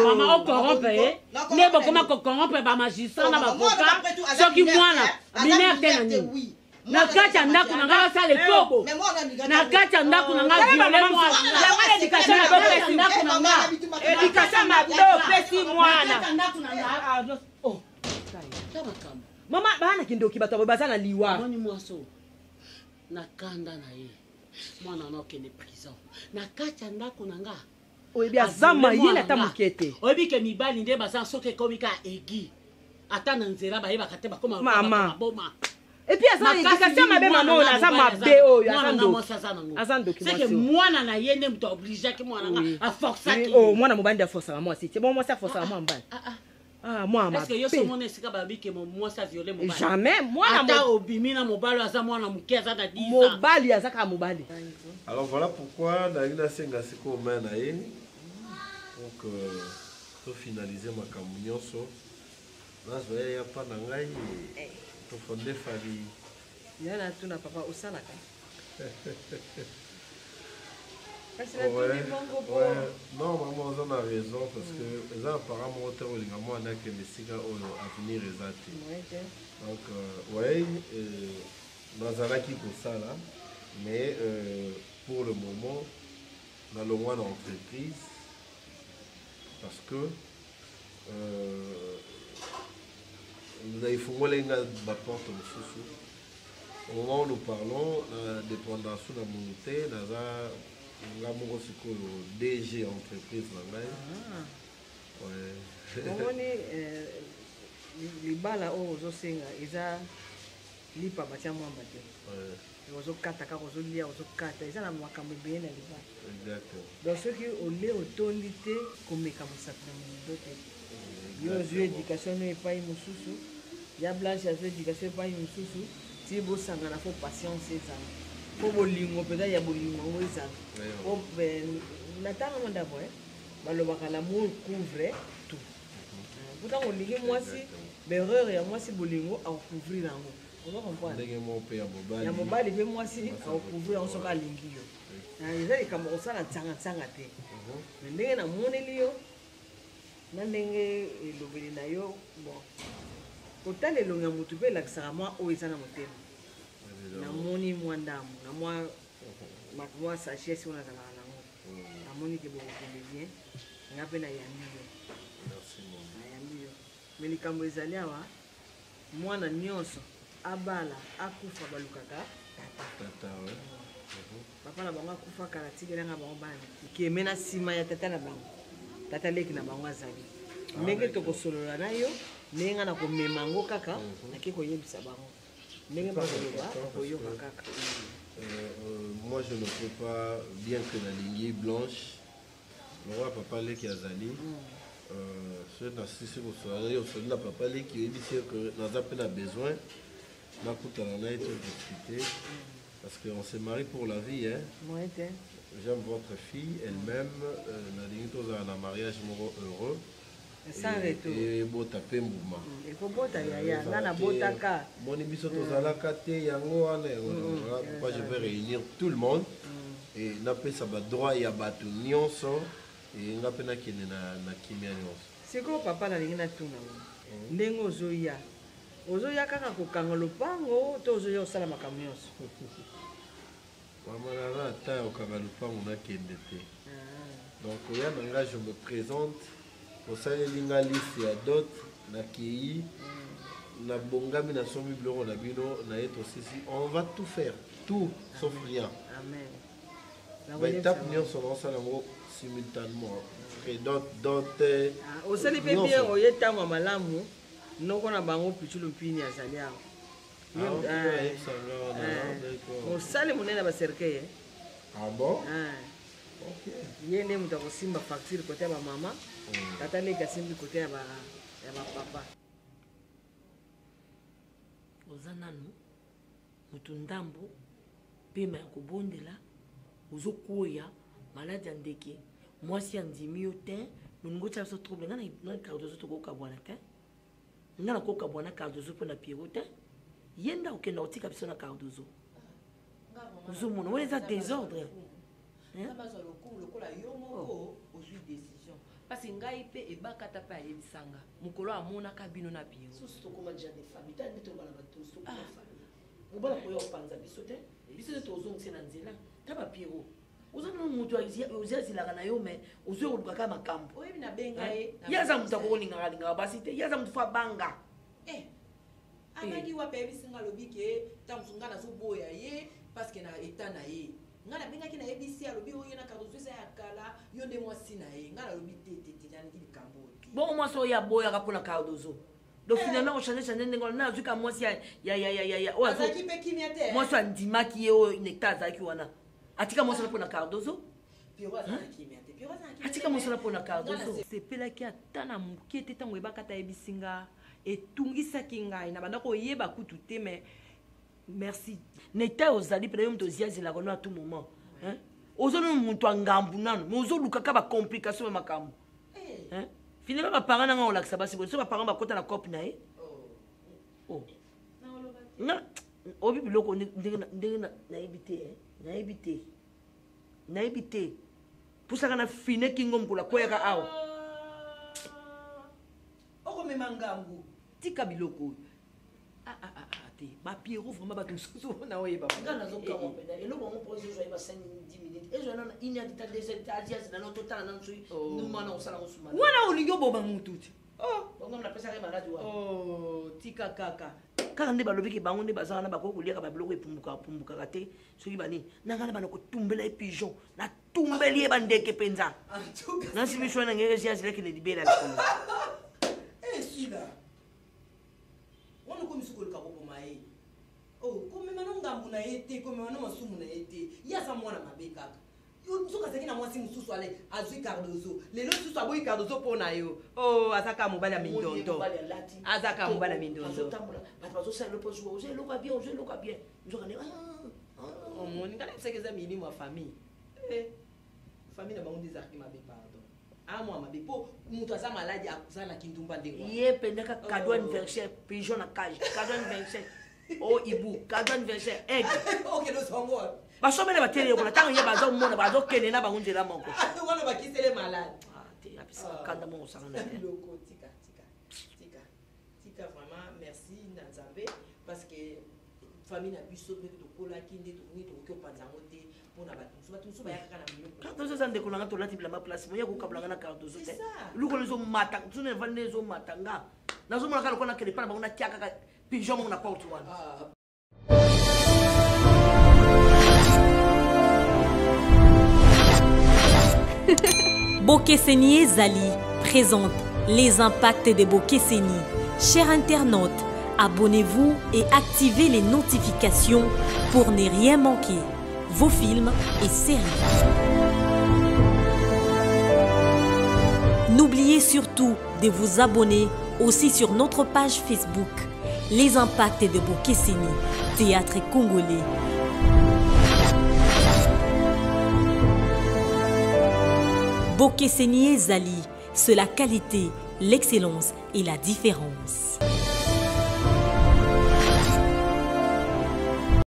mama okorompe nde bokoma kokorompe bamagistrat na bavoka soki mwana minere te na nini na kati ya ndako na nga basala ekobo na kati ya ndako na nga viole mwana opesi mwana mama bana kindoki bato baza na liwa moni mwaso na kanda na ye mwana na okende prison na kati ya ndako na nga oyebi azama yele ata moke te oyebi ke mibali nde baza soki ekomi ka egi ata na nzela bayebaka te bakoma mama boma Et puis aza éducation mabe maman on aza mabe oyo aza document. C'est que mwana na yene mto obligé que mwana a forcer qui. Oh mwana mobandi a forcer moi si. C'est bon moi ça forcer moi mbali. Ah moi ma. Est-ce que yo so mona sika babi que moi ça violer mobali. Jamais moi na ata obimi na mobali aza mwana muke aza na 10 ans. Mobali aza ka mobali. Alors voilà pourquoi Nagina Senga siko mena ye. Donc pour finaliser ma camunyoso. Là je vais y a pas na ngai. Pour fonder famille. Yana tu na papa osalaka. Non, maman, on a raison parce que les apparemment autant les gamins n'a que les cigares au avenir exact. Donc ouais, dans un acquis pour ça là, mais pour le moment, dans le moins d'entreprise, parce que il faut que les gens portent au moment où nous parlons, la dépendance de la monété, dans la DG entreprise. Les balles aux océans, ils ont les papatia moins battu. Aux kataka, aux lia, aux kata, ils ont la makambe bien à l'hiver. Donc ceux qui ont les autorités, comme les camarades, il y a éducation n'est pas une sous. Il y a blanche à l'éducation pas une sous. Si vous savez, il faut patience. Il faut bolingo, peut-être il y a bolingo. Nathalie d'abord, l'amour couvre tout. Pourtant, on dit moi si, l'erreur est moi si bolingo à couvrir l'amour. On comprend. Il y a mobile, il moi si à couvrir on sera lingio. Il y a des camarades ça la tanga té. Mais dès que na monelio, na denge lobeli na yo bon. Autant les longs amours tu peux l'accélérer au isa na motema. Na moni mwandamu na moi sachet si on a la langue. Na moni que bon bien. Na pe na yamio. Merci mon. Na yamio. Mais les kambo ezali awa mwana nyonso abala akufa balukaka tata ouais. Papa na bango akufa kala tigela nga bango bana. Ki mena sima ya tata na bango. Tata leki na bango azali. Ndenge to kosolola na yo ndenge na komema ngo kaka nake koyebisa bango. Ndenge ba koyoka kaka. Moi je ne peux pas, bien que la lignée blanche, le roi papa leki azali. C'est narcisse au soirée au sol de la papa qui dit que nous avons besoin d'un coup de discuter parce qu'on s'est marié pour la vie. Hein. J'aime votre fille, elle-même, nous avons un mariage heureux. Sans retour. Et beau taper mouvement. Il faut botter yaya, nana botaka. Mon émission tozalaka te yango wana. Pourquoi je vais réunir tout le monde et n'appelle ça droit ya batu nyonso. Et on a peine qui na kimia nyonso. C'est quoi papa na lingina tuna. Ndenge ozoya kaka kokanga lopango to ozoya osala makambo nyonso. Mama na ta okanga lopango na kende te. Donc ya nanga je me présente au sein linga liste ya dot na ki na bongami na somi bloro na bino na eto sisi on va tout faire tout sauf rien. Amen. La étape nyonso na osala ngo simultanément. Au sein des papiers, on y est à Mamalamu, nous on a bango pichulu pini à Zalia. On sale mon nez à cercueil. Ah bon? Ok. Il y a une simba facture côté à ma maman, tata les gassimbi côté à ma papa. Ozananu, mutundambo, pema kubondela, uzokuya, malade andeke. Moi si andimi yo te nous ngocha so trouble na cardozo to ko kabwana te na ko kabwana cardozo pona piero te yenda o kena otika biso na cardozo zo mona wala za désordre hein ça va le coup le kola yo moko ozui décision parce que ngai pe e bakata pa yebisanga mukolo amona kabino na piero so to koma déjà des familles ta ndito bala bato so ko famille ubala ko yo panza biso te biso to ozongse na nzela ta ba piero uzana mutu uzazilaka na yo me uzokuluka makambo oyebi na benga ye yaza mutu akolinga basi te yaza mutu fa banga angangi wape ebisinga lobi ke tamusunga nazoboya ye parce que na eta na ye nga na bengaki na yebisi alobi oye na cardozo eza ya kala yo nde mwasi na ye nga na lobi te yani likambo bon moi so ya boya ka pona cardozo Donc finalement on change ndenge na zuka mwasi ya azaki pe kimia te mwasi andima ki yo nectar azaki wana atika mwasi na pona Cardozo Piro azaki kimia te Piro azaki atika mwasi na pona Cardozo sepelaki ata na mokie te ntango ebakata yebisinga etungisaki ngai na banda koyeba kutu te mais merci nectar ozali pena yo moto oziazela kono à tout moment ozona moto angambu nano mais ozolukaka bacomplication ya makambo finalement baparent nanga olakisa basi boye so baparent bakota na cope na ye obi biloko ndenge nayebi te pusaka na fine kingo mokolo akweyaka awa okomema ngambu tika biloko oyo te bapiero vraiment bato mosusu na oyeba eloko yango mpo ezozwa 5 minutes ezwa nana inadita desiazina no totala nano soki numana osala kosuma wana olingi oboba mutu te bongo napesaka ye maladi wana tika kaka nde balobiki bango nde bazala na bakoki koliaka babiloko epumbukaka te soki banini nanga na bana kotumbela ye pigeon natumbeli ye bandeke mpenza nasi biso wana ngeke eziazilaki libela likolo sila wana komisukoluka kopoma ye komema no ngambu na ye te komema no masumu na ye te ye aza mwana mabe kaka soki azalaki na mwasi mosusu ale azwi Cardozo lelo lisusu aboyi Cardozo mpo na yo azaka mobali ya mindondo azaka mobali ya mindondo bato bazosala lopo zuwa oza eloka bien nzokane omoni ngana biseke eza milimo ya famille famille na bango nde ezalaki mabe pardon amwa mabe mpo moto aza maladi azalaki ndumba ndenge ye pendaka cadeau anniversaire pigeon na cage cadeau anniversaire ibu cadeau anniversaire okendozongo basomele batele yokola ntango ye bazomona bazokende na bango nzela moko wana bakisele maladi te apesaka kanda moko osanga na biloko tika vraiment merci na nzambe parce que famille na biso mpe tokolaki nde tokoki tokoki opanza yango te mpona bato mosusu bayakaka na biloko Cardozo eza ndeko nanga tolati bilamba place moya kokabulanga na Cardozo te lukolo ezomata tuna evandi nde ezomata nga nazomona kaka lokola nakende mpa na bango natia kaka pigeon moko na porte wana Bokeseni Zali présente les impacts de Bokeseni. Chers internautes, abonnez-vous et activez les notifications pour ne rien manquer. Vos films et séries. N'oubliez surtout de vous abonner aussi sur notre page Facebook, Les Impacts de Bokeseni, théâtre congolais. Bokeseni Zali, c'est la qualité, l'excellence et la différence.